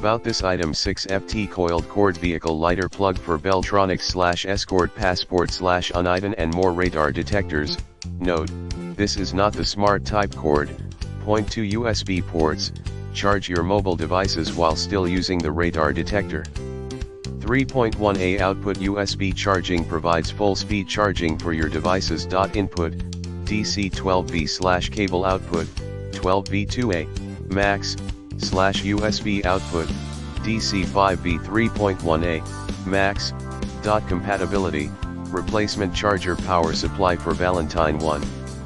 About this item: 6FT coiled cord vehicle lighter plug for Beltronics / Escort Passport / Uniden and more radar detectors. Note: this is not the smart type cord. Point to USB ports, charge your mobile devices while still using the radar detector. 3.1A output USB charging provides full speed charging for your devices. Input: DC 12V / cable output, 12V2A, max, /USB output, DC 5V 3.1A, max. Compatibility: replacement charger power supply for Valentine 1,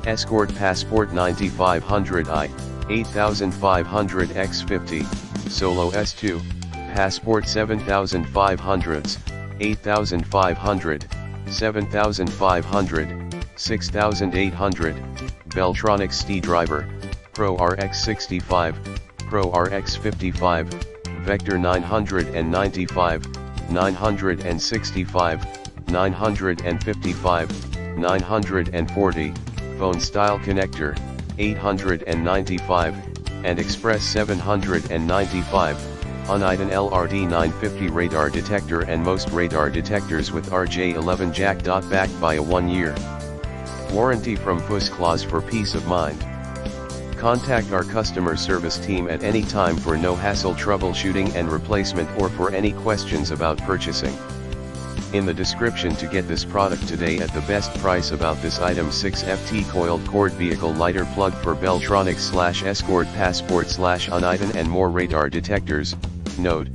Escort Passport 9500i, 8500x50, Solo S2, Passport 7500s, 8500, 7500, 6800, Beltronics ST driver, Pro RX 65, Pro RX 55, Vector 995, 965, 955, 940, phone style connector, 895, and Express 795, Uniden LRD 950 radar detector and most radar detectors with RJ11 jack. Backed by a 1-year warranty from FouceClaus for peace of mind. Contact our customer service team at any time for no hassle troubleshooting and replacement, or for any questions about purchasing. In the description to get this product today at the best price. About this item: 6FT coiled cord vehicle lighter plug for Beltronics / Escort Passport / Uniden and more radar detectors. Note: